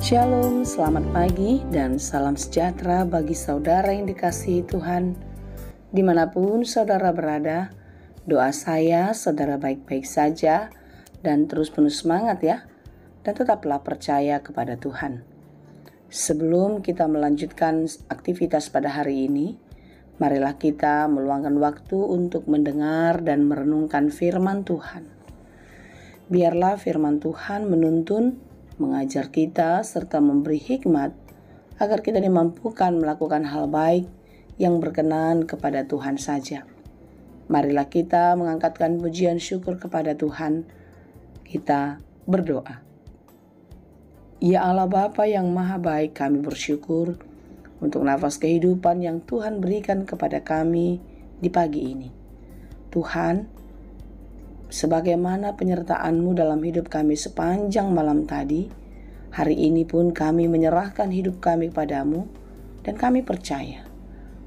Shalom, selamat pagi dan salam sejahtera bagi saudara yang dikasihi Tuhan. Dimanapun saudara berada, doa saya saudara baik-baik saja dan terus penuh semangat ya. Dan tetaplah percaya kepada Tuhan. Sebelum kita melanjutkan aktivitas pada hari ini, marilah kita meluangkan waktu untuk mendengar dan merenungkan firman Tuhan. Biarlah firman Tuhan menuntun, mengajar kita serta memberi hikmat agar kita dimampukan melakukan hal baik yang berkenan kepada Tuhan saja. Marilah kita mengangkatkan pujian syukur kepada Tuhan. Kita berdoa. Ya Allah Bapa yang maha baik, kami bersyukur untuk nafas kehidupan yang Tuhan berikan kepada kami di pagi ini. Tuhan, sebagaimana penyertaan-Mu dalam hidup kami sepanjang malam tadi, hari ini pun kami menyerahkan hidup kami kepadamu dan kami percaya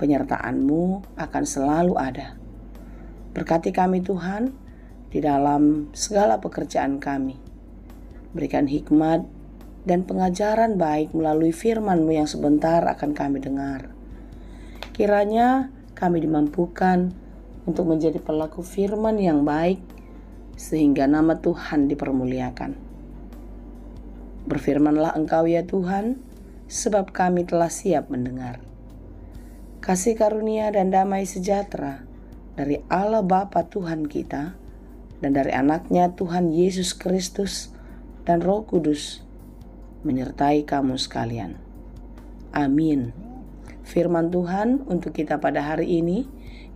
penyertaan-Mu akan selalu ada. Berkati kami Tuhan di dalam segala pekerjaan kami. Berikan hikmat dan pengajaran baik melalui firman-Mu yang sebentar akan kami dengar. Kiranya kami dimampukan untuk menjadi pelaku firman yang baik, sehingga nama Tuhan dipermuliakan. Berfirmanlah Engkau ya Tuhan, sebab kami telah siap mendengar. Kasih karunia dan damai sejahtera dari Allah Bapa Tuhan kita, dan dari anaknya Tuhan Yesus Kristus dan Roh Kudus, menyertai kamu sekalian. Amin. Firman Tuhan untuk kita pada hari ini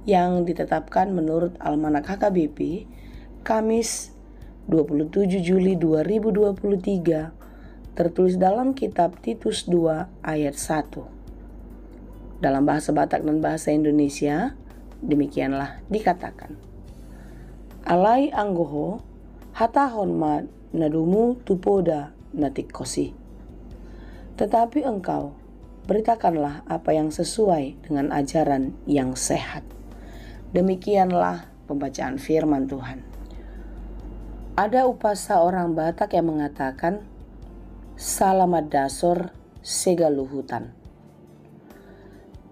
yang ditetapkan menurut Almanak HKBP, Kamis 27 Juli 2023, tertulis dalam kitab Titus 2 ayat 1. Dalam bahasa Batak dan bahasa Indonesia, demikianlah dikatakan. Alai anggoho, hatahon ma nadumu tupoda natikosi. Tetapi engkau, beritakanlah apa yang sesuai dengan ajaran yang sehat. Demikianlah pembacaan firman Tuhan. Ada upasa orang Batak yang mengatakan, Salamat dasor segaluhutan.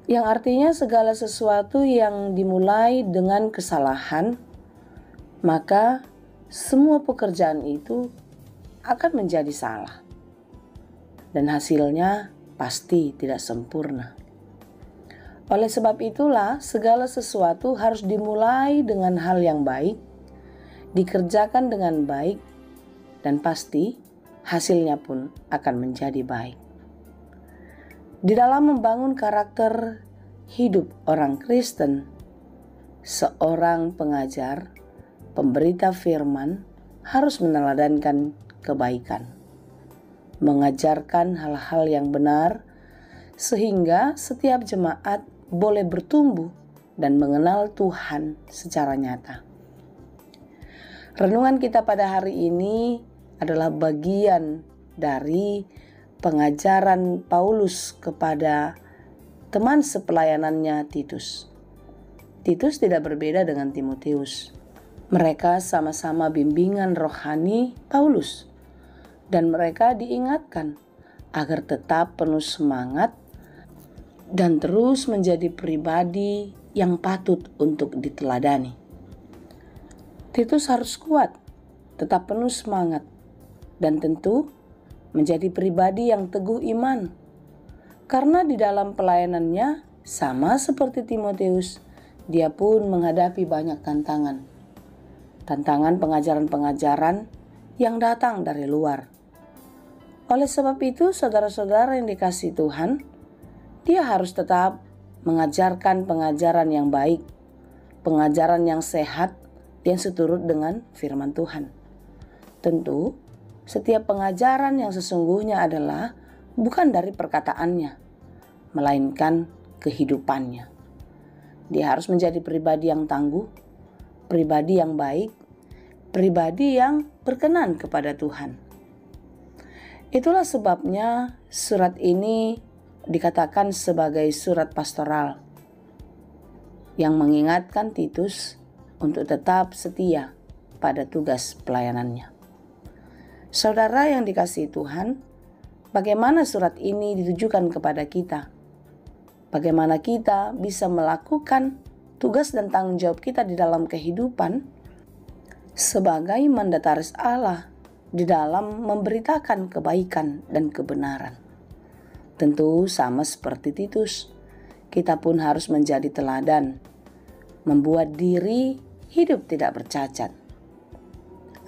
Yang artinya segala sesuatu yang dimulai dengan kesalahan, maka semua pekerjaan itu akan menjadi salah. Dan hasilnya pasti tidak sempurna. Oleh sebab itulah segala sesuatu harus dimulai dengan hal yang baik, dikerjakan dengan baik, dan pasti hasilnya pun akan menjadi baik. Di dalam membangun karakter hidup orang Kristen, seorang pengajar, pemberita firman harus meneladankan kebaikan, mengajarkan hal-hal yang benar, sehingga setiap jemaat boleh bertumbuh dan mengenal Tuhan secara nyata. Renungan kita pada hari ini adalah bagian dari pengajaran Paulus kepada teman sepelayanannya Titus. Titus tidak berbeda dengan Timotius. Mereka sama-sama bimbingan rohani Paulus, dan mereka diingatkan agar tetap penuh semangat dan terus menjadi pribadi yang patut untuk diteladani. Titus harus kuat, tetap penuh semangat, dan tentu menjadi pribadi yang teguh iman. Karena di dalam pelayanannya, sama seperti Timotius, dia pun menghadapi banyak tantangan. Tantangan pengajaran-pengajaran yang datang dari luar. Oleh sebab itu, saudara-saudara yang dikasihi Tuhan, dia harus tetap mengajarkan pengajaran yang baik, pengajaran yang sehat, yang seturut dengan firman Tuhan. Tentu, setiap pengajaran yang sesungguhnya adalah bukan dari perkataannya, melainkan kehidupannya. Dia harus menjadi pribadi yang tangguh, pribadi yang baik, pribadi yang berkenan kepada Tuhan. Itulah sebabnya surat ini dikatakan sebagai surat pastoral yang mengingatkan Titus untuk tetap setia pada tugas pelayanannya. Saudara yang dikasihi Tuhan, bagaimana surat ini ditujukan kepada kita. Bagaimana kita bisa melakukan tugas dan tanggung jawab kita di dalam kehidupan sebagai mandataris Allah di dalam memberitakan kebaikan dan kebenaran. Tentu sama seperti Titus, kita pun harus menjadi teladan, membuat diri hidup tidak bercacat.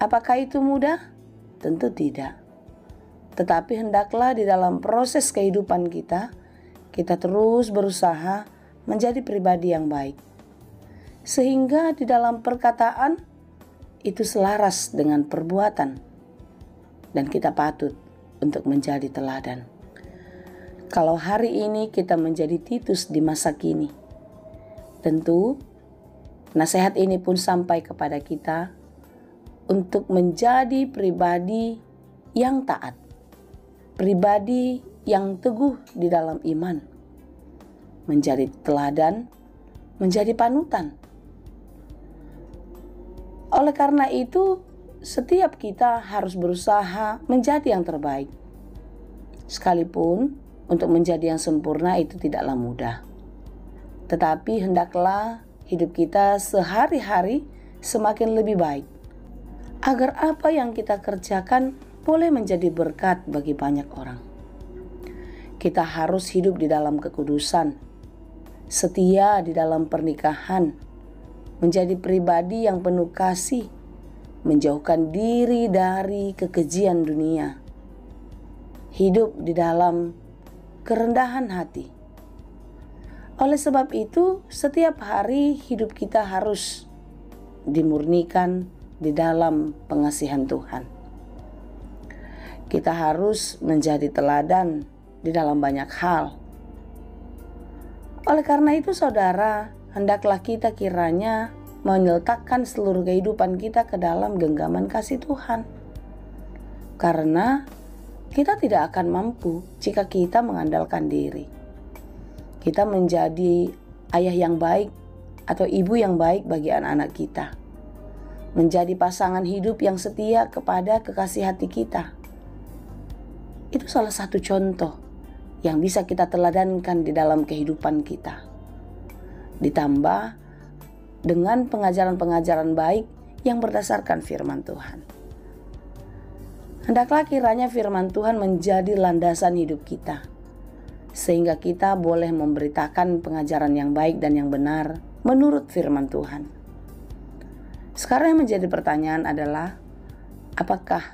Apakah itu mudah? Tentu tidak. Tetapi hendaklah di dalam proses kehidupan kita terus berusaha menjadi pribadi yang baik. Sehingga di dalam perkataan itu selaras dengan perbuatan. Dan kita patut untuk menjadi teladan. Kalau hari ini kita menjadi Titus di masa kini, tentu nasihat ini pun sampai kepada kita untuk menjadi pribadi yang taat, pribadi yang teguh di dalam iman, menjadi teladan, menjadi panutan. Oleh karena itu, setiap kita harus berusaha menjadi yang terbaik. Sekalipun untuk menjadi yang sempurna itu tidaklah mudah. Tetapi hendaklah hidup kita sehari-hari semakin lebih baik, agar apa yang kita kerjakan boleh menjadi berkat bagi banyak orang. Kita harus hidup di dalam kekudusan, setia di dalam pernikahan, menjadi pribadi yang penuh kasih, menjauhkan diri dari kekejian dunia, hidup di dalam kerendahan hati. Oleh sebab itu, setiap hari hidup kita harus dimurnikan di dalam pengasihan Tuhan. Kita harus menjadi teladan di dalam banyak hal. Oleh karena itu, saudara, hendaklah kita kiranya menyeletakkan seluruh kehidupan kita ke dalam genggaman kasih Tuhan. Karena kita tidak akan mampu jika kita mengandalkan diri. Kita menjadi ayah yang baik atau ibu yang baik bagi anak-anak kita. Menjadi pasangan hidup yang setia kepada kekasih hati kita. Itu salah satu contoh yang bisa kita teladankan di dalam kehidupan kita. Ditambah dengan pengajaran-pengajaran baik yang berdasarkan firman Tuhan. Hendaklah kiranya firman Tuhan menjadi landasan hidup kita, sehingga kita boleh memberitakan pengajaran yang baik dan yang benar menurut firman Tuhan. Sekarang yang menjadi pertanyaan adalah, apakah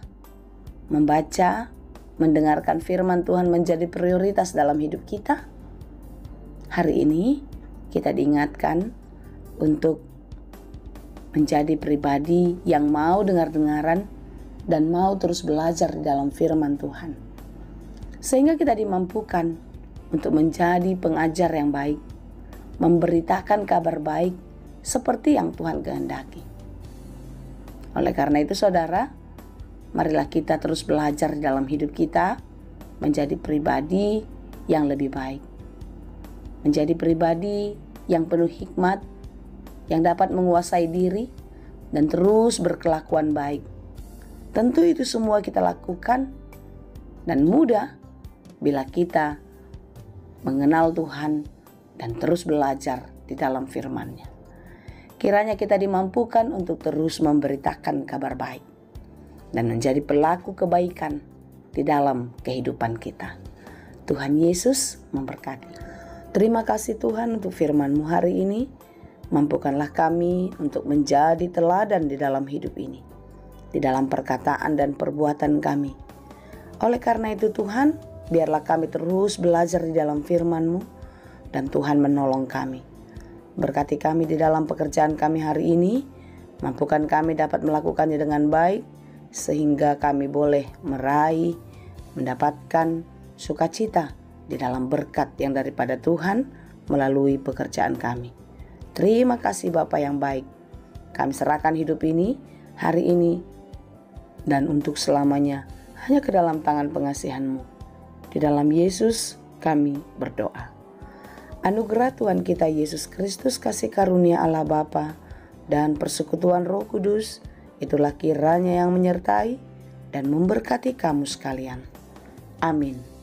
membaca, mendengarkan firman Tuhan menjadi prioritas dalam hidup kita? Hari ini kita diingatkan untuk menjadi pribadi yang mau dengar-dengaran dan mau terus belajar di dalam firman Tuhan. Sehingga kita dimampukan untuk menjadi pengajar yang baik, memberitakan kabar baik seperti yang Tuhan kehendaki. Oleh karena itu, saudara, marilah kita terus belajar di dalam hidup kita menjadi pribadi yang lebih baik. Menjadi pribadi yang penuh hikmat, yang dapat menguasai diri dan terus berkelakuan baik. Tentu itu semua kita lakukan dan mudah bila kita mengenal Tuhan dan terus belajar di dalam firman-Nya. Kiranya kita dimampukan untuk terus memberitakan kabar baik dan menjadi pelaku kebaikan di dalam kehidupan kita. Tuhan Yesus memberkati. Terima kasih Tuhan untuk firman-Mu hari ini. Mampukanlah kami untuk menjadi teladan di dalam hidup ini, di dalam perkataan dan perbuatan kami. Oleh karena itu Tuhan, biarlah kami terus belajar di dalam firman-Mu dan Tuhan menolong kami. Berkati kami di dalam pekerjaan kami hari ini, mampukan kami dapat melakukannya dengan baik, sehingga kami boleh meraih, mendapatkan sukacita di dalam berkat yang daripada Tuhan melalui pekerjaan kami. Terima kasih Bapa yang baik. Kami serahkan hidup ini, hari ini, dan untuk selamanya hanya ke dalam tangan pengasihan-Mu. Di dalam Yesus kami berdoa. Anugerah Tuhan kita Yesus Kristus, kasih karunia Allah Bapa, dan persekutuan Roh Kudus, itulah kiranya yang menyertai dan memberkati kamu sekalian. Amin.